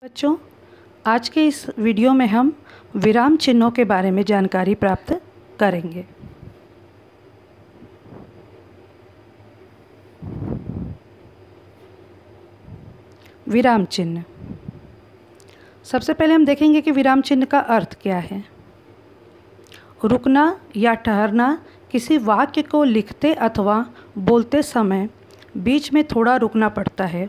बच्चों, आज के इस वीडियो में हम विराम चिन्हों के बारे में जानकारी प्राप्त करेंगे। विराम चिन्ह। सबसे पहले हम देखेंगे कि विराम चिन्ह का अर्थ क्या है। रुकना या ठहरना किसी वाक्य को लिखते अथवा बोलते समय बीच में थोड़ा रुकना पड़ता है,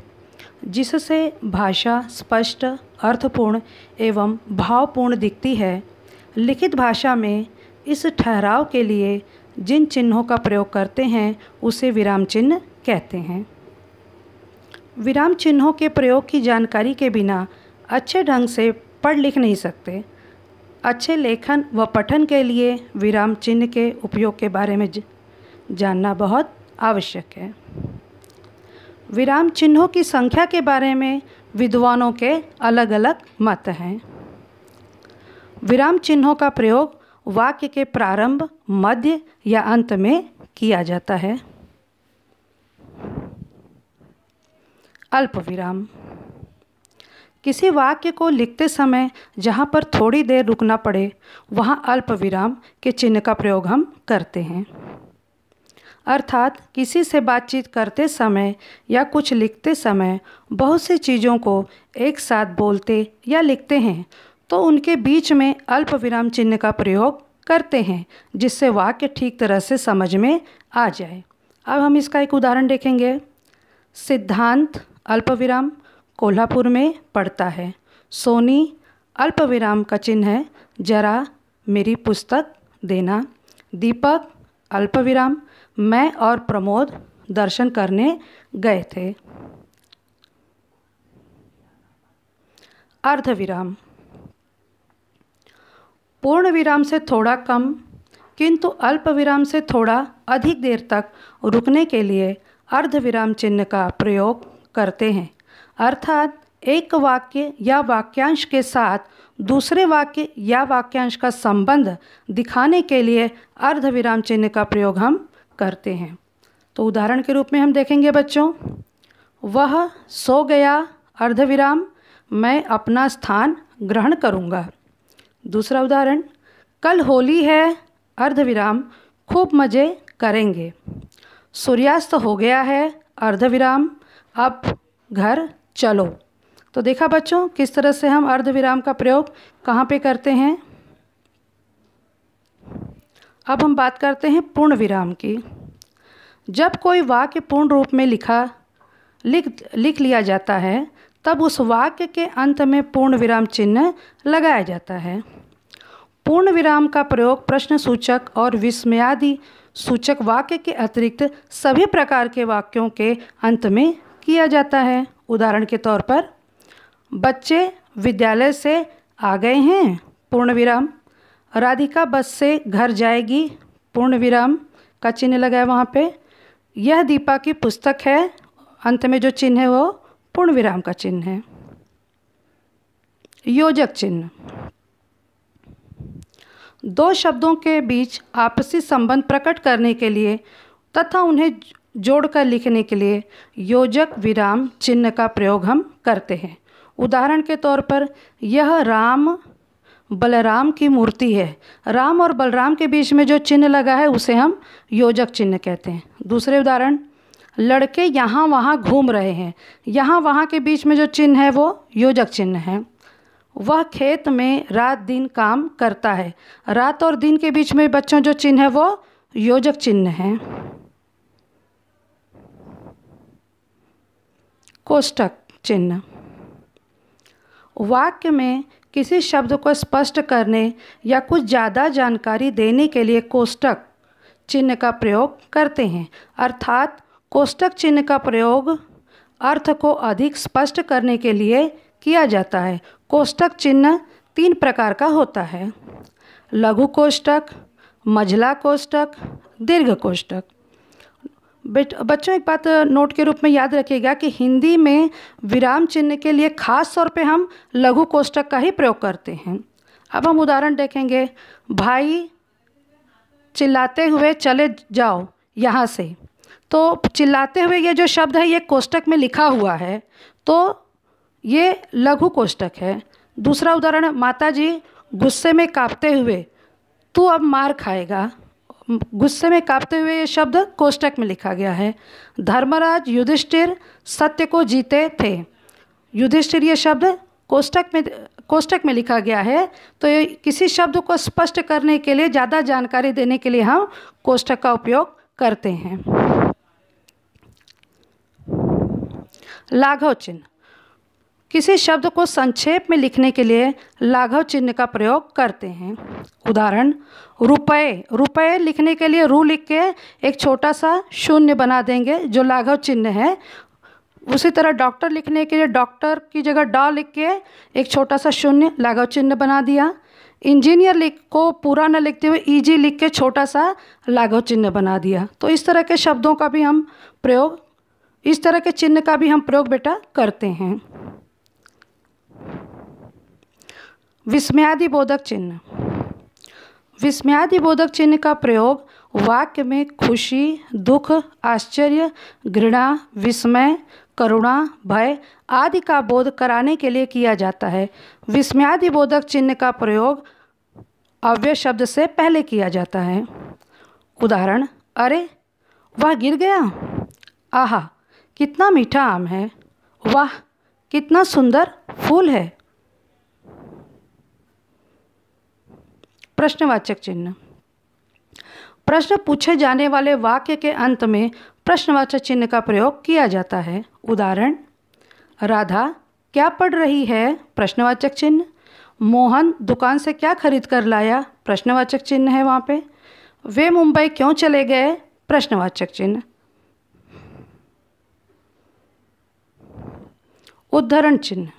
जिससे भाषा स्पष्ट, अर्थपूर्ण एवं भावपूर्ण दिखती है। लिखित भाषा में इस ठहराव के लिए जिन चिन्हों का प्रयोग करते हैं उसे विराम चिन्ह कहते हैं। विराम चिन्हों के प्रयोग की जानकारी के बिना अच्छे ढंग से पढ़ लिख नहीं सकते। अच्छे लेखन व पठन के लिए विराम चिन्ह के उपयोग के बारे में जानना बहुत आवश्यक है। विराम चिन्हों की संख्या के बारे में विद्वानों के अलग अलग मत हैं। विराम चिन्हों का प्रयोग वाक्य के प्रारंभ, मध्य या अंत में किया जाता है। अल्प विराम। किसी वाक्य को लिखते समय जहाँ पर थोड़ी देर रुकना पड़े, वहाँ अल्प विराम के चिन्ह का प्रयोग हम करते हैं। अर्थात किसी से बातचीत करते समय या कुछ लिखते समय बहुत सी चीज़ों को एक साथ बोलते या लिखते हैं तो उनके बीच में अल्प विराम चिन्ह का प्रयोग करते हैं, जिससे वाक्य ठीक तरह से समझ में आ जाए। अब हम इसका एक उदाहरण देखेंगे। सिद्धांत अल्प विराम कोल्हापुर में पढ़ता है। सोनी अल्प विराम का चिन्ह है, जरा मेरी पुस्तक देना। दीपक अल्प विराम, मैं और प्रमोद दर्शन करने गए थे। अर्ध विराम। पूर्ण विराम से थोड़ा कम किंतु अल्प विराम से थोड़ा अधिक देर तक रुकने के लिए अर्ध विराम चिन्ह का प्रयोग करते हैं। अर्थात एक वाक्य या वाक्यांश के साथ दूसरे वाक्य या वाक्यांश का संबंध दिखाने के लिए अर्ध विराम चिन्ह का प्रयोग हम करते हैं। तो उदाहरण के रूप में हम देखेंगे बच्चों, वह सो गया अर्धविराम, मैं अपना स्थान ग्रहण करूँगा। दूसरा उदाहरण, कल होली है अर्धविराम, खूब मज़े करेंगे। सूर्यास्त हो गया है अर्धविराम, अब घर चलो। तो देखा बच्चों किस तरह से हम अर्धविराम का प्रयोग कहाँ पे करते हैं। अब हम बात करते हैं पूर्ण विराम की। जब कोई वाक्य पूर्ण रूप में लिख लिया जाता है, तब उस वाक्य के अंत में पूर्ण विराम चिन्ह लगाया जाता है। पूर्ण विराम का प्रयोग प्रश्न सूचक और विस्मयादि सूचक वाक्य के अतिरिक्त सभी प्रकार के वाक्यों के अंत में किया जाता है। उदाहरण के तौर पर, बच्चे विद्यालय से आ गए हैं पूर्ण विराम। राधिका बस से घर जाएगी पूर्ण विराम का चिन्ह लगा है वहाँ पे। यह दीपा की पुस्तक है, अंत में जो चिन्ह है वो पूर्ण विराम का चिन्ह है। योजक चिन्ह। दो शब्दों के बीच आपसी संबंध प्रकट करने के लिए तथा उन्हें जोड़कर लिखने के लिए योजक विराम चिन्ह का प्रयोग हम करते हैं। उदाहरण के तौर पर, यह राम बलराम की मूर्ति है। राम और बलराम के बीच में जो चिन्ह लगा है उसे हम योजक चिन्ह कहते हैं। दूसरे उदाहरण, लड़के यहाँ वहाँ घूम रहे हैं। यहाँ वहाँ के बीच में जो चिन्ह है वो योजक चिन्ह है। वह खेत में रात दिन काम करता है। रात और दिन के बीच में बच्चों जो चिन्ह है वो योजक चिन्ह है। कोष्टक चिन्ह। वाक्य में किसी शब्द को स्पष्ट करने या कुछ ज़्यादा जानकारी देने के लिए कोष्टक चिन्ह का प्रयोग करते हैं। अर्थात कोष्टक चिन्ह का प्रयोग अर्थ को अधिक स्पष्ट करने के लिए किया जाता है। कोष्टक चिन्ह 3 प्रकार का होता है: लघु कोष्टक, मझला कोष्टक, दीर्घ कोष्टक। बच्चों एक बात नोट के रूप में याद रखिएगा कि हिंदी में विराम चिन्ह के लिए खास तौर पे हम लघु कोष्टक का ही प्रयोग करते हैं। अब हम उदाहरण देखेंगे। भाई चिल्लाते हुए चले जाओ यहाँ से। तो चिल्लाते हुए ये जो शब्द है ये कोष्टक में लिखा हुआ है, तो ये लघु कोष्ठक है। दूसरा उदाहरण, माता जी गुस्से में कांपते हुए, तू अब मार खाएगा। गुस्से में कांपते हुए ये शब्द कोष्ठक में लिखा गया है। धर्मराज युधिष्ठिर सत्य को जीते थे। युधिष्ठिर ये शब्द कोष्ठक में लिखा गया है। तो ये किसी शब्द को स्पष्ट करने के लिए, ज़्यादा जानकारी देने के लिए हम कोष्ठक का उपयोग करते हैं। लाघव चिन्ह, किसी शब्द को संक्षेप में लिखने के लिए लाघव चिन्ह का प्रयोग करते हैं। उदाहरण, रुपए, रुपए लिखने के लिए रू लिख के एक छोटा सा शून्य बना देंगे जो लाघव चिन्ह है। उसी तरह डॉक्टर लिखने के लिए डॉक्टर की जगह डॉ लिख के एक छोटा सा शून्य लाघव चिन्ह बना दिया। इंजीनियर को पूरा न लिखते हुए ईजी लिख के छोटा सा लाघव चिन्ह बना दिया। तो इस तरह के शब्दों का भी हम प्रयोग, इस तरह के चिन्ह का भी हम प्रयोग बेटा करते हैं। विस्मयादिबोधक चिन्ह, विस्मयादिबोधक चिन्ह का प्रयोग वाक्य में खुशी, दुख, आश्चर्य, घृणा, विस्मय, करुणा, भय आदि का बोध कराने के लिए किया जाता है। विस्मयादिबोधक चिन्ह का प्रयोग अव्यय शब्द से पहले किया जाता है। उदाहरण, अरे वह गिर गया, आहा कितना मीठा आम है, वाह कितना सुंदर फूल है। प्रश्नवाचक चिन्ह, प्रश्न पूछे जाने वाले वाक्य के अंत में प्रश्नवाचक चिन्ह का प्रयोग किया जाता है। उदाहरण, राधा क्या पढ़ रही है, प्रश्नवाचक चिन्ह। मोहन दुकान से क्या खरीद कर लाया, प्रश्नवाचक चिन्ह है वहाँ पे। वे मुंबई क्यों चले गए, प्रश्नवाचक चिन्ह। उद्धरण चिन्ह,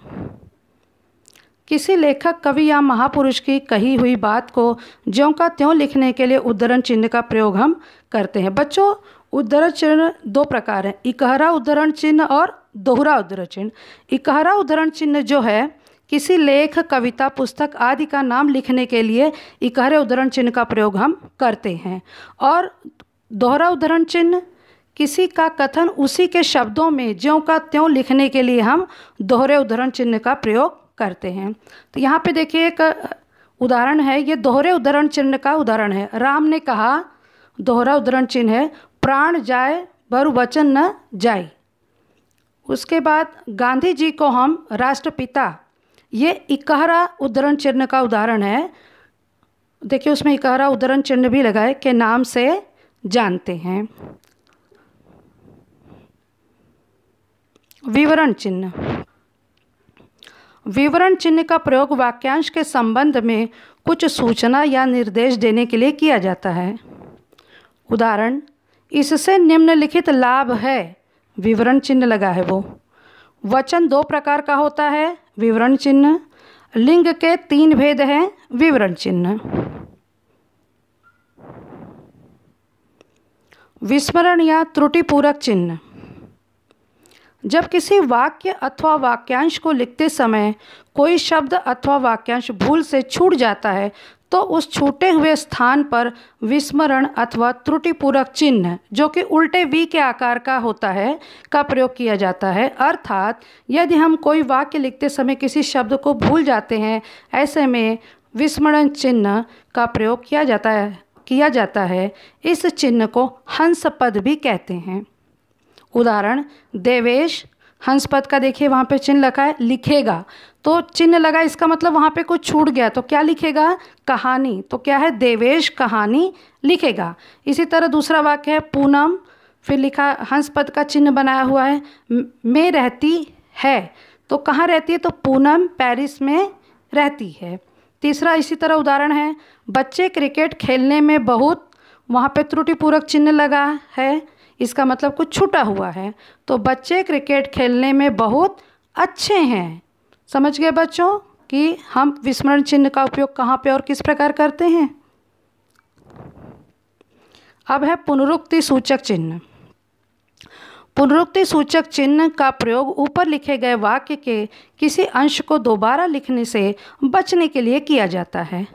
किसी लेखक, कवि या महापुरुष की कही हुई बात को ज्यों का त्यों लिखने के लिए उद्धरण चिन्ह का प्रयोग हम करते हैं। बच्चों, उद्धरण चिन्ह दो प्रकार हैं, इकहरा उद्धरण चिन्ह और दोहरा उद्धरण चिन्ह। इकहरा उद्धरण चिन्ह जो है किसी लेख, कविता, पुस्तक आदि का नाम लिखने के लिए इकहरे उद्धरण चिन्ह का प्रयोग हम करते हैं। और दोहरा उद्धरण चिन्ह किसी का कथन उसी के शब्दों में ज्यों का त्यों लिखने के लिए हम दोहरे उद्धरण चिन्ह का प्रयोग करते हैं। तो यहाँ पे देखिए एक उदाहरण है, ये दोहरे उद्धरण चिन्ह का उदाहरण है। राम ने कहा, दोहरा उद्धरण चिन्ह है, प्राण जाए बरु वचन न जाए। उसके बाद गांधी जी को हम राष्ट्रपिता, ये इकहरा उद्धरण चिन्ह का उदाहरण है। देखिए उसमें इकहरा उद्धरण चिन्ह भी लगाए के नाम से जानते हैं। विवरण चिन्ह, विवरण चिन्ह का प्रयोग वाक्यांश के संबंध में कुछ सूचना या निर्देश देने के लिए किया जाता है। उदाहरण, इससे निम्नलिखित लाभ है, विवरण चिन्ह लगा है वो। वचन दो प्रकार का होता है, विवरण चिन्ह। लिंग के 3 भेद हैं, विवरण चिन्ह। विस्मरण या त्रुटिपूरक चिन्ह, जब किसी वाक्य अथवा वाक्यांश को लिखते समय कोई शब्द अथवा वाक्यांश भूल से छूट जाता है तो उस छूटे हुए स्थान पर विस्मरण अथवा त्रुटिपूरक चिन्ह, जो कि उल्टे वी के आकार का होता है, का प्रयोग किया जाता है। अर्थात यदि हम कोई वाक्य लिखते समय किसी शब्द को भूल जाते हैं, ऐसे में विस्मरण चिन्ह का प्रयोग किया जाता है। इस चिन्ह को हंस पद भी कहते हैं। उदाहरण, देवेश, हंस पद का देखिए वहाँ पे चिन्ह लगा है, लिखेगा, तो चिन्ह लगा, इसका मतलब वहाँ पे कुछ छूट गया, तो क्या लिखेगा, कहानी। तो क्या है, देवेश कहानी लिखेगा। इसी तरह दूसरा वाक्य है पूनम, फिर लिखा हंस पद का चिन्ह बनाया हुआ है, में रहती है, तो कहाँ रहती है, तो पूनम पेरिस में रहती है। तीसरा इसी तरह उदाहरण है, बच्चे क्रिकेट खेलने में बहुत, वहाँ पे त्रुटिपूरक चिन्ह लगा है, इसका मतलब कुछ छूटा हुआ है, तो बच्चे क्रिकेट खेलने में बहुत अच्छे हैं। समझ गए बच्चों कि हम विस्मरण चिन्ह का उपयोग कहाँ पे और किस प्रकार करते हैं। अब है पुनरुक्ति सूचक चिन्ह। पुनरुक्ति सूचक चिन्ह का प्रयोग ऊपर लिखे गए वाक्य के किसी अंश को दोबारा लिखने से बचने के लिए किया जाता है।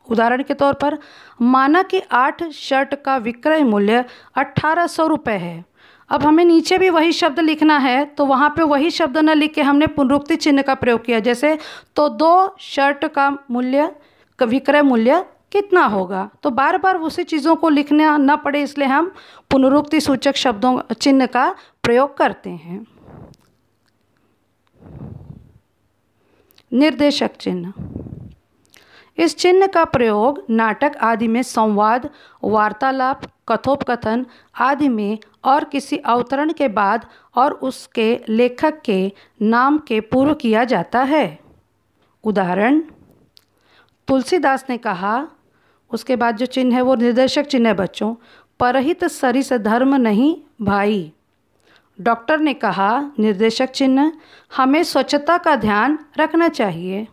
उदाहरण के तौर पर, माना कि 8 शर्ट का विक्रय मूल्य 1800 रुपये है। अब हमें नीचे भी वही शब्द लिखना है, तो वहाँ पे वही शब्द न लिख के हमने पुनरुक्ति चिन्ह का प्रयोग किया। जैसे तो 2 शर्ट का मूल्य, विक्रय मूल्य कितना होगा, तो बार बार उसी चीज़ों को लिखना न पड़े इसलिए हम पुनरुक्ति सूचक शब्दों चिन्ह का प्रयोग करते हैं। निर्देशक चिन्ह। इस चिन्ह का प्रयोग नाटक आदि में संवाद, वार्तालाप, कथोपकथन आदि में और किसी अवतरण के बाद और उसके लेखक के नाम के पूर्व किया जाता है। उदाहरण, तुलसीदास ने कहा, उसके बाद जो चिन्ह है वो निर्देशक चिन्ह है बच्चों, परहित सरिस धर्म नहीं भाई। डॉक्टर ने कहा, निर्देशक चिन्ह, हमें स्वच्छता का ध्यान रखना चाहिए।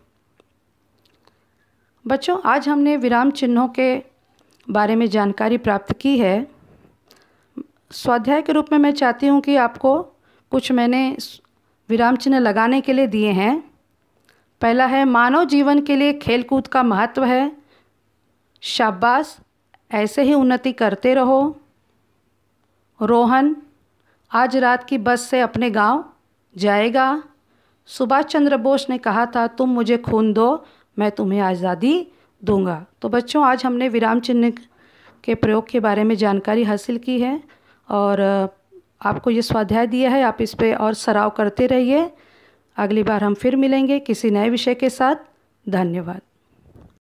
बच्चों, आज हमने विराम चिन्हों के बारे में जानकारी प्राप्त की है। स्वाध्याय के रूप में मैं चाहती हूँ कि आपको कुछ मैंने विराम चिन्ह लगाने के लिए दिए हैं। पहला है, मानव जीवन के लिए खेलकूद का महत्व है, शाबाश, ऐसे ही उन्नति करते रहो। रोहन आज रात की बस से अपने गांव जाएगा। सुभाष चंद्र बोस ने कहा था, तुम मुझे खून दो, मैं तुम्हें आज़ादी दूंगा। तो बच्चों, आज हमने विराम चिन्ह के प्रयोग के बारे में जानकारी हासिल की है और आपको ये स्वाध्याय दिया है, आप इस पे और सराव करते रहिए। अगली बार हम फिर मिलेंगे किसी नए विषय के साथ। धन्यवाद।